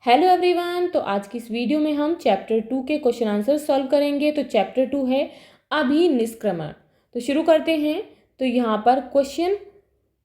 Hello everyone. तो आज की इस वीडियो में हम चैप्टर 2 के क्वेश्चन आंसर सॉल्व करेंगे। तो चैप्टर 2 है अभिनिष्क्रमण। तो शुरू करते हैं। तो यहाँ पर क्वेश्चन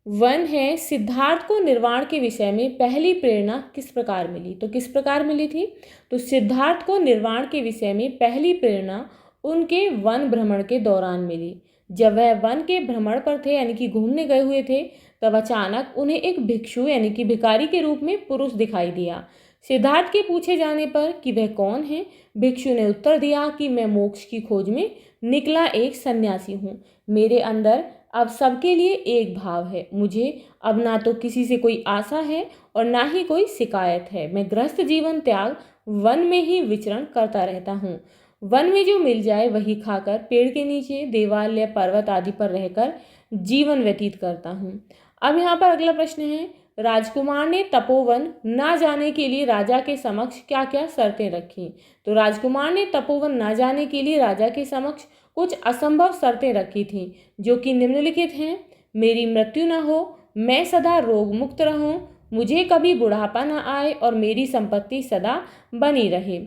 1 है, सिद्धार्थ को निर्वाण के विषय में पहली प्रेरणा किस प्रकार मिली। तो किस प्रकार मिली थी? तो सिद्धार्थ को निर्वाण के विषय में पहली प्रेरणा उनके वन भ्रमण के दौरान मिली। जब वह वन के भ्रमण पर थे यानी कि घूमने गए हुए थे, तब अचानक उन्हें एक भिक्षु यानी कि भिखारी के रूप में पुरुष दिखाई दिया। सिद्धार्थ के पूछे जाने पर कि वह कौन है, भिक्षु ने उत्तर दिया कि मैं मोक्ष की खोज में निकला एक सन्यासी हूँ। मेरे अंदर अब सबके लिए एक भाव है। मुझे अब ना तो किसी से कोई आशा है और ना ही कोई शिकायत है। मैं गृहस्थ जीवन त्याग वन में ही विचरण करता रहता हूँ। वन में जो मिल जाए वही खाकर पेड़ के नीचे, देवाल या पर्वत आदि पर रहकर जीवन व्यतीत करता हूँ। अब यहाँ पर अगला प्रश्न है, राजकुमार ने तपोवन न जाने के लिए राजा के समक्ष क्या क्या शर्तें रखी। तो राजकुमार ने तपोवन न जाने के लिए राजा के समक्ष कुछ असंभव शर्तें रखी थीं, जो कि निम्नलिखित हैं। मेरी मृत्यु न हो, मैं सदा रोग मुक्त रहूं, मुझे कभी बुढ़ापा न आए और मेरी संपत्ति सदा बनी रहे।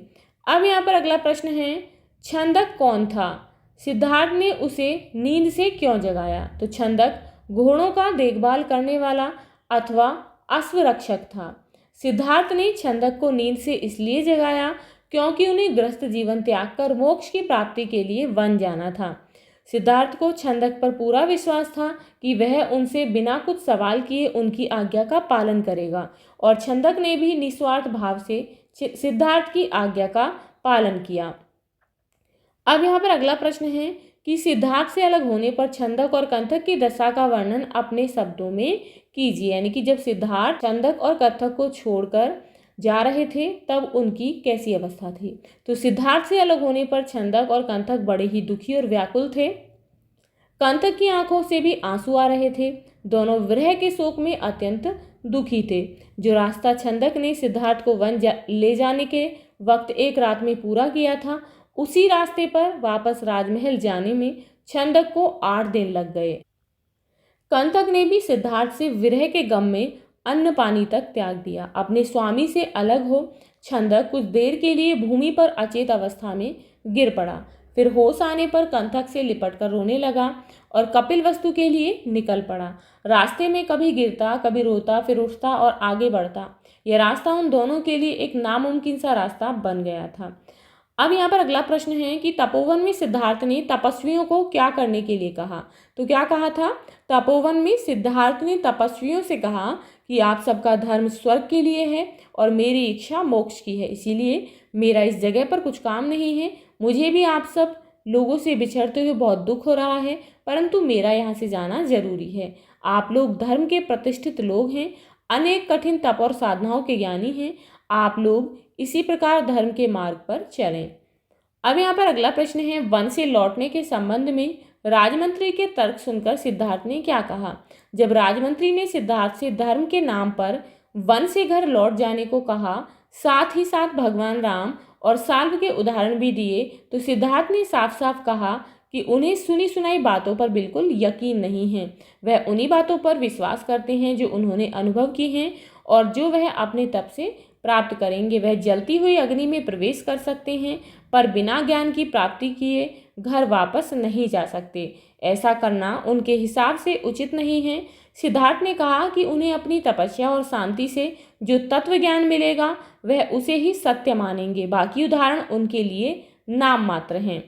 अब यहाँ पर अगला प्रश्न है, छंदक कौन था? सिद्धार्थ ने उसे नींद से क्यों जगाया? तो छंदक घोड़ों का देखभाल करने वाला अथवा अश्वरक्षक था। सिद्धार्थ ने छंदक को नींद से इसलिए जगाया क्योंकि उन्हें गृहस्थ जीवन त्याग कर मोक्ष की प्राप्ति के लिए वन जाना था। सिद्धार्थ को छंदक पर पूरा विश्वास था कि वह उनसे बिना कुछ सवाल किए उनकी आज्ञा का पालन करेगा, और छंदक ने भी निस्वार्थ भाव से सिद्धार्थ की आज्ञा का पालन किया। अब यहाँ पर अगला प्रश्न है कि सिद्धार्थ से अलग होने पर छंदक और कंथक की दशा का वर्णन अपने शब्दों में कीजिए। यानी कि जब सिद्धार्थ छंदक और कंथक को छोड़कर जा रहे थे तब उनकी कैसी अवस्था थी। तो सिद्धार्थ से अलग होने पर छंदक और कंथक बड़े ही दुखी और व्याकुल थे। कंथक की आंखों से भी आंसू आ रहे थे। दोनों विरह के शोक में अत्यंत दुखी थे। जो रास्ता छंदक ने सिद्धार्थ को वन ले जाने के वक्त एक रात में पूरा किया था, उसी रास्ते पर वापस राजमहल जाने में छंदक को 8 दिन लग गए। कंथक ने भी सिद्धार्थ से विरह के गम में अन्न पानी तक त्याग दिया। अपने स्वामी से अलग हो छंदक कुछ देर के लिए भूमि पर अचेत अवस्था में गिर पड़ा। फिर होश आने पर कंथक से लिपटकर रोने लगा और कपिलवस्तु के लिए निकल पड़ा। रास्ते में कभी गिरता, कभी रोता, फिर उठता और आगे बढ़ता। यह रास्ता उन दोनों के लिए एक नामुमकिन सा रास्ता बन गया था। अब यहाँ पर अगला प्रश्न है कि तपोवन में सिद्धार्थ ने तपस्वियों को क्या करने के लिए कहा। तो क्या कहा था? तपोवन में सिद्धार्थ ने तपस्वियों से कहा कि आप सबका धर्म स्वर्ग के लिए है और मेरी इच्छा मोक्ष की है, इसीलिए मेरा इस जगह पर कुछ काम नहीं है। मुझे भी आप सब लोगों से बिछड़ते हुए बहुत दुख हो रहा है, परंतु मेरा यहाँ से जाना जरूरी है। आप लोग धर्म के प्रतिष्ठित लोग हैं, अनेक कठिन तप और साधनाओं के ज्ञानी हैं। आप लोग इसी प्रकार धर्म के मार्ग पर चलें। अब यहाँ पर अगला प्रश्न है, वन से लौटने के संबंध में राजमंत्री के तर्क सुनकर सिद्धार्थ ने क्या कहा। जब राजमंत्री ने सिद्धार्थ से धर्म के नाम पर वन से घर लौट जाने को कहा, साथ ही साथ भगवान राम और साल्व के उदाहरण भी दिए, तो सिद्धार्थ ने साफ साफ कहा कि उन्हें सुनी सुनाई बातों पर बिल्कुल यकीन नहीं है। वह उन्हीं बातों पर विश्वास करते हैं जो उन्होंने अनुभव की हैं और जो वह अपने तप से प्राप्त करेंगे। वह जलती हुई अग्नि में प्रवेश कर सकते हैं, पर बिना ज्ञान की प्राप्ति किए घर वापस नहीं जा सकते। ऐसा करना उनके हिसाब से उचित नहीं है। सिद्धार्थ ने कहा कि उन्हें अपनी तपस्या और शांति से जो तत्व ज्ञान मिलेगा वह उसे ही सत्य मानेंगे। बाकी उदाहरण उनके लिए नाम मात्र हैं।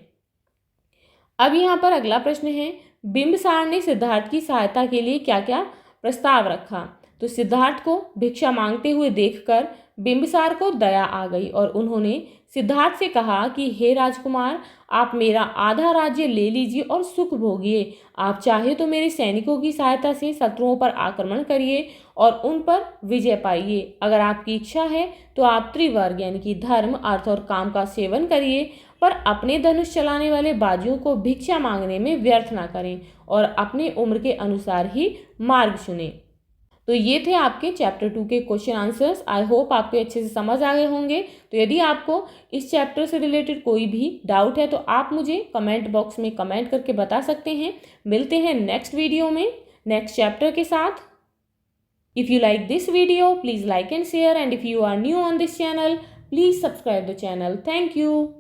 अब यहाँ पर अगला प्रश्न है, बिंबिसार ने सिद्धार्थ की सहायता के लिए क्या क्या प्रस्ताव रखा। तो सिद्धार्थ को भिक्षा मांगते हुए देखकर बिंबिसार को दया आ गई और उन्होंने सिद्धार्थ से कहा कि हे राजकुमार, आप मेरा आधा राज्य ले लीजिए और सुख भोगिए। आप चाहे तो मेरे सैनिकों की सहायता से शत्रुओं पर आक्रमण करिए और उन पर विजय पाइए। अगर आपकी इच्छा है तो आप त्रिवर्ग यानी कि धर्म, अर्थ और काम का सेवन करिए, पर अपने धनुष चलाने वाले बाजुओं को भिक्षा मांगने में व्यर्थ ना करें और अपने उम्र के अनुसार ही मार्ग चुनें। तो ये थे आपके चैप्टर 2 के क्वेश्चन आंसर्स। आई होप आपको अच्छे से समझ आ गए होंगे। तो यदि आपको इस चैप्टर से रिलेटेड कोई भी डाउट है तो आप मुझे कमेंट बॉक्स में कमेंट करके बता सकते हैं। मिलते हैं नेक्स्ट वीडियो में नेक्स्ट चैप्टर के साथ। If you like this video, please like and share, and if you are new on this channel, please subscribe the channel. Thank you.